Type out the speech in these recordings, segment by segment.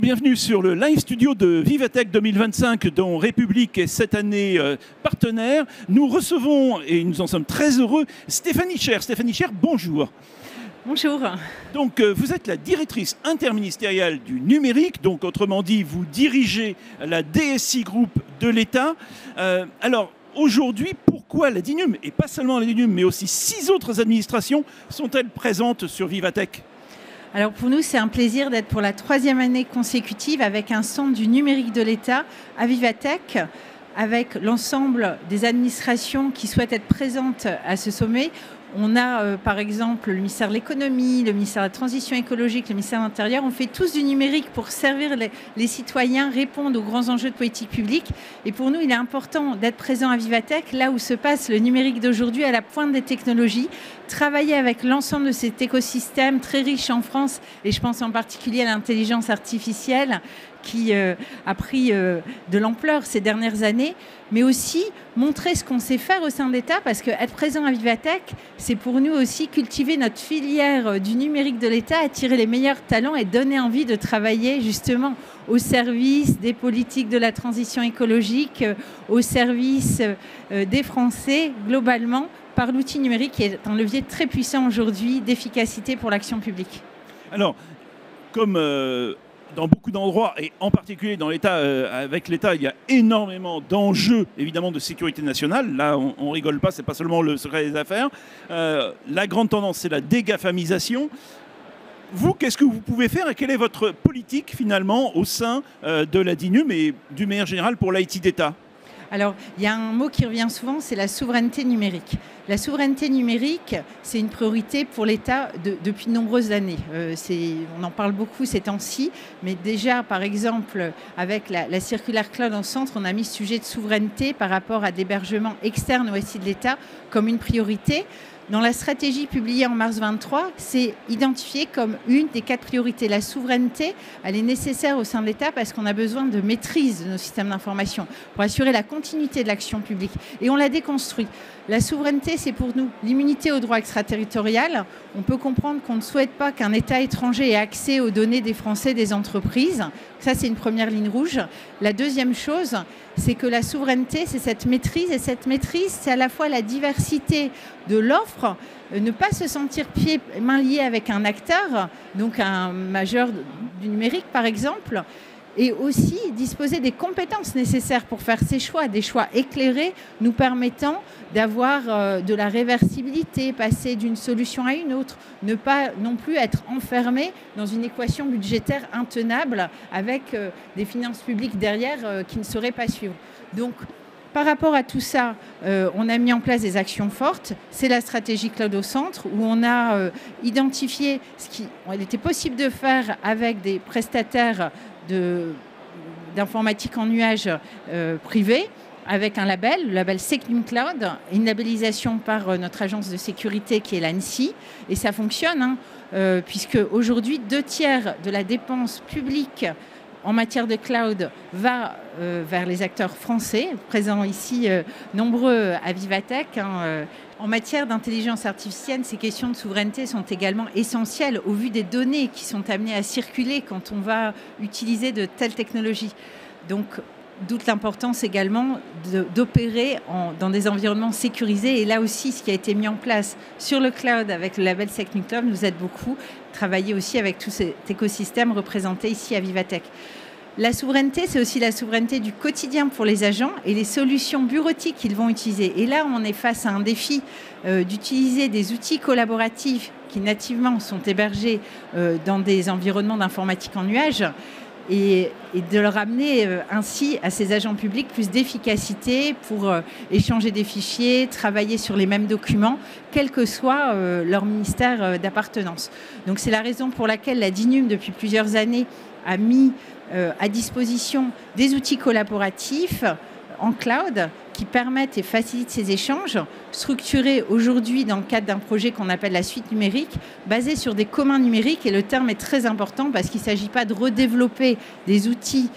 bienvenue sur le live studio de Vivatech 2025 dont République est cette année partenaire. Nous recevons, et nous en sommes très heureux, Stéphanie Cher. Stéphanie Cher, bonjour. Bonjour. Donc vous êtes la directrice interministérielle du numérique, donc autrement dit vous dirigez la DSI Group de l'État. Alors aujourd'hui, pourquoi la DINUM, et pas seulement la DINUM, mais aussi 6 autres administrations sont-elles présentes sur Vivatech ? Alors pour nous, c'est un plaisir d'être pour la 3e année consécutive avec un stand du numérique de l'État à Vivatech, avec l'ensemble des administrations qui souhaitent être présentes à ce sommet. On a par exemple le ministère de l'économie, le ministère de la transition écologique, le ministère de l'Intérieur. On fait tous du numérique pour servir les citoyens, répondre aux grands enjeux de politique publique. Et pour nous, il est important d'être présent à Vivatech, là où se passe le numérique d'aujourd'hui, à la pointe des technologies. Travailler avec l'ensemble de cet écosystème très riche en France, et je pense en particulier à l'intelligence artificielle, qui a pris de l'ampleur ces dernières années, mais aussi montrer ce qu'on sait faire au sein de l'État, parce qu'être présent à Vivatech, c'est pour nous aussi cultiver notre filière du numérique de l'État, attirer les meilleurs talents et donner envie de travailler justement au service des politiques de la transition écologique, au service des Français globalement, par l'outil numérique qui est un levier très puissant aujourd'hui d'efficacité pour l'action publique. Alors, comme dans beaucoup d'endroits, et en particulier dans l'État, avec l'État, il y a énormément d'enjeux, évidemment, de sécurité nationale. Là, on rigole pas, c'est pas seulement le secret des affaires. La grande tendance, c'est la dégafamisation. Vous, qu'est-ce que vous pouvez faire et quelle est votre politique, finalement, au sein de la DINUM et d'une manière générale pour l'IT d'État ? Alors, il y a un mot qui revient souvent, c'est la souveraineté numérique. La souveraineté numérique, c'est une priorité pour l'État depuis de nombreuses années. On en parle beaucoup ces temps-ci, mais déjà, par exemple, avec la circulaire Cloud en centre, on a mis ce sujet de souveraineté par rapport à l'hébergement externe au SI de l'État comme une priorité. Dans la stratégie publiée en mars 2023, c'est identifié comme une des 4 priorités. La souveraineté, elle est nécessaire au sein de l'État parce qu'on a besoin de maîtrise de nos systèmes d'information pour assurer la continuité de l'action publique. Et on l'a déconstruit. La souveraineté, c'est pour nous l'immunité au droit extraterritorial. On peut comprendre qu'on ne souhaite pas qu'un État étranger ait accès aux données des Français, des entreprises. Ça, c'est une première ligne rouge. La deuxième chose, c'est que la souveraineté, c'est cette maîtrise. Et cette maîtrise, c'est à la fois la diversité de l'offre, ne pas se sentir pieds et mains liés avec un acteur, donc un majeur du numérique, par exemple, et aussi disposer des compétences nécessaires pour faire ces choix, des choix éclairés nous permettant d'avoir de la réversibilité, passer d'une solution à une autre, ne pas non plus être enfermé dans une équation budgétaire intenable avec des finances publiques derrière qui ne sauraient pas suivre. Donc, par rapport à tout ça, on a mis en place des actions fortes. C'est la stratégie Cloud au centre où on a identifié ce qu'il était possible de faire avec des prestataires d'informatique en nuage privés, avec un label, le label SecNumCloud, une labellisation par notre agence de sécurité qui est l'ANSSI. Et ça fonctionne, puisque aujourd'hui, 2/3 de la dépense publique en matière de cloud va vers les acteurs français, présents ici nombreux à Vivatech. En matière d'intelligence artificielle, ces questions de souveraineté sont également essentielles au vu des données qui sont amenées à circuler quand on va utiliser de telles technologies. Donc, d'où l'importance également d'opérer dans des environnements sécurisés. Et là aussi, ce qui a été mis en place sur le cloud avec le label SecNumCloud nous aide beaucoup. Travailler aussi avec tout cet écosystème représenté ici à Vivatech. La souveraineté, c'est aussi la souveraineté du quotidien pour les agents et les solutions bureautiques qu'ils vont utiliser. Et là, on est face à un défi d'utiliser des outils collaboratifs qui nativement sont hébergés dans des environnements d'informatique en nuage et de leur amener ainsi à ces agents publics plus d'efficacité pour échanger des fichiers, travailler sur les mêmes documents, quel que soit leur ministère d'appartenance. Donc c'est la raison pour laquelle la DINUM, depuis plusieurs années, a mis à disposition des outils collaboratifs en cloud qui permettent et facilitent ces échanges, structurés aujourd'hui dans le cadre d'un projet qu'on appelle la suite numérique, basé sur des communs numériques. Et le terme est très important parce qu'il ne s'agit pas de redévelopper des outils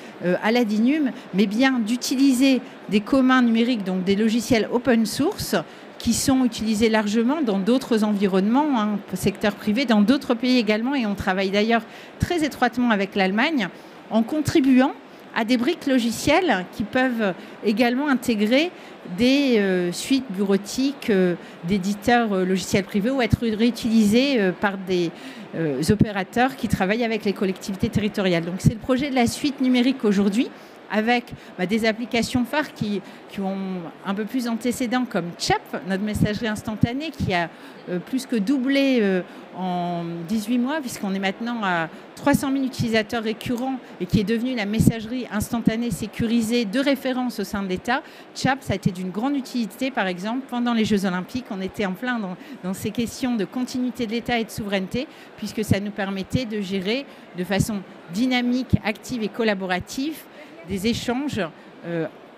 à la DINUM, mais bien d'utiliser des communs numériques, donc des logiciels open source, qui sont utilisés largement dans d'autres environnements, secteur privé, dans d'autres pays également. Et on travaille d'ailleurs très étroitement avec l'Allemagne en contribuant à des briques logicielles qui peuvent également intégrer des suites bureautiques d'éditeurs logiciels privés ou être réutilisées par des opérateurs qui travaillent avec les collectivités territoriales. Donc c'est le projet de la suite numérique aujourd'hui, avec des applications phares qui ont un peu plus d'antécédents comme Chat, notre messagerie instantanée, qui a plus que doublé en 18 mois, puisqu'on est maintenant à 300 000 utilisateurs récurrents et qui est devenue la messagerie instantanée sécurisée de référence au sein de l'État. Chat, ça a été d'une grande utilité, par exemple, pendant les Jeux Olympiques. On était en plein dans ces questions de continuité de l'État et de souveraineté, puisque ça nous permettait de gérer de façon dynamique, active et collaborative des échanges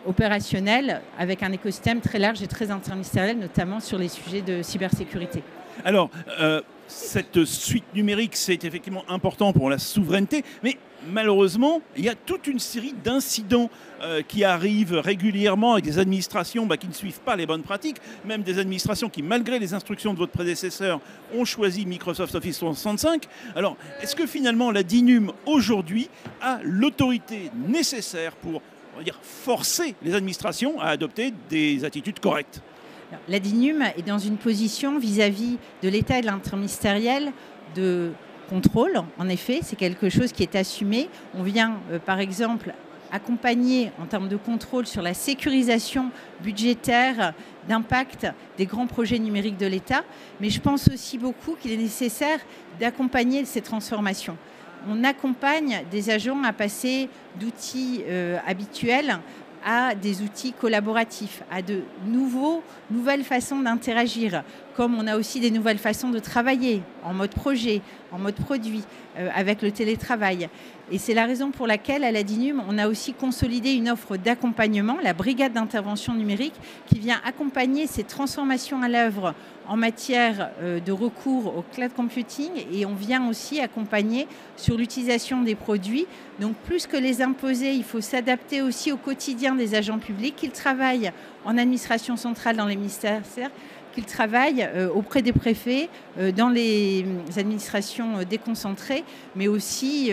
opérationnels avec un écosystème très large et très interministériel, notamment sur les sujets de cybersécurité. Alors, cette suite numérique, c'est effectivement important pour la souveraineté, mais malheureusement, il y a toute une série d'incidents qui arrivent régulièrement avec des administrations qui ne suivent pas les bonnes pratiques, même des administrations qui, malgré les instructions de votre prédécesseur, ont choisi Microsoft Office 365. Alors, est-ce que finalement la DINUM, aujourd'hui, a l'autorité nécessaire pour, on va dire, forcer les administrations à adopter des attitudes correctes ? La DINUM est dans une position vis-à-vis de l'État et de l'interministériel de contrôle. En effet, c'est quelque chose qui est assumé. On vient, par exemple, accompagner en termes de contrôle sur la sécurisation budgétaire d'impact des grands projets numériques de l'État. Mais je pense aussi beaucoup qu'il est nécessaire d'accompagner ces transformations. On accompagne des agents à passer d'outils habituels à des outils collaboratifs, à de nouvelles façons d'interagir, comme on a aussi des nouvelles façons de travailler en mode projet, en mode produit, avec le télétravail. Et c'est la raison pour laquelle, à la DINUM, on a aussi consolidé une offre d'accompagnement, la brigade d'intervention numérique, qui vient accompagner ces transformations à l'œuvre en matière de recours au cloud computing, et on vient aussi accompagner sur l'utilisation des produits. Donc plus que les imposer, il faut s'adapter aussi au quotidien des agents publics, qu'ils travaillent en administration centrale dans les ministères, qu'ils travaillent auprès des préfets, dans les administrations déconcentrées, mais aussi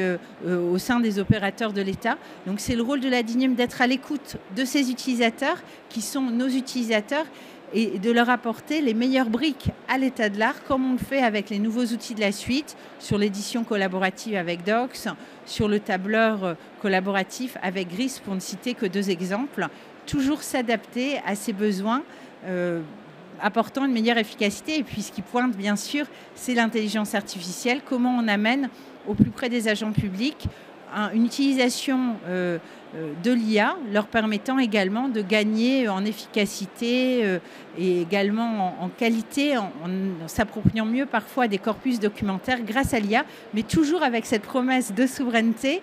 au sein des opérateurs de l'État. Donc c'est le rôle de la DINUM d'être à l'écoute de ces utilisateurs, qui sont nos utilisateurs, et de leur apporter les meilleures briques à l'état de l'art, comme on le fait avec les nouveaux outils de la suite, sur l'édition collaborative avec Docs, sur le tableur collaboratif avec GRIS, pour ne citer que 2 exemples. Toujours s'adapter à ses besoins, apportant une meilleure efficacité. Et puis ce qui pointe, bien sûr, c'est l'intelligence artificielle. Comment on amène au plus près des agents publics une utilisation de l'IA, leur permettant également de gagner en efficacité et également en qualité, en s'appropriant mieux parfois des corpus documentaires grâce à l'IA, mais toujours avec cette promesse de souveraineté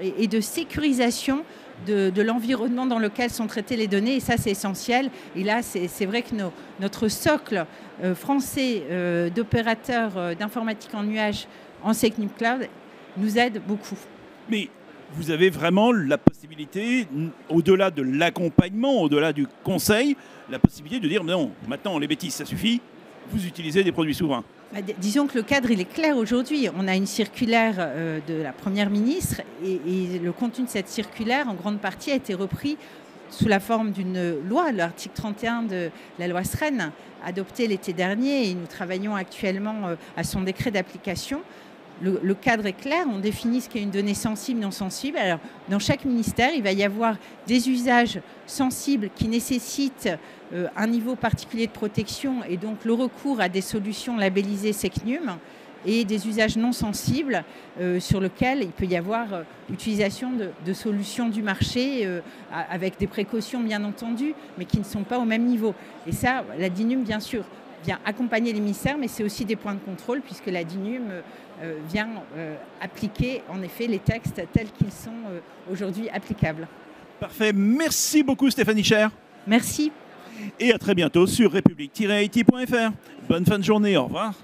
et de sécurisation de l'environnement dans lequel sont traitées les données. Et ça, c'est essentiel. Et là, c'est vrai que notre socle français d'opérateurs d'informatique en nuage en SecNum Cloud nous aide beaucoup. Mais vous avez vraiment la possibilité, au-delà de l'accompagnement, au-delà du conseil, la possibilité de dire non, maintenant les bêtises ça suffit, vous utilisez des produits souverains. Disons que le cadre il est clair aujourd'hui. On a une circulaire de la Première ministre et le contenu de cette circulaire en grande partie a été repris sous la forme d'une loi, l'article 31 de la loi SREN, adoptée l'été dernier, et nous travaillons actuellement à son décret d'application. Le cadre est clair, on définit ce qu'est une donnée sensible, non sensible. Alors, dans chaque ministère, il va y avoir des usages sensibles qui nécessitent un niveau particulier de protection et donc le recours à des solutions labellisées SecNum, et des usages non sensibles sur lesquels il peut y avoir utilisation de solutions du marché avec des précautions bien entendu, mais qui ne sont pas au même niveau. Et ça, la DINUM, bien sûr, vient accompagner les ministères, mais c'est aussi des points de contrôle puisque la DINUM vient appliquer en effet les textes tels qu'ils sont aujourd'hui applicables. Parfait. Merci beaucoup Stéphanie Cher. Merci. Et à très bientôt sur république-it.fr. Bonne fin de journée. Au revoir.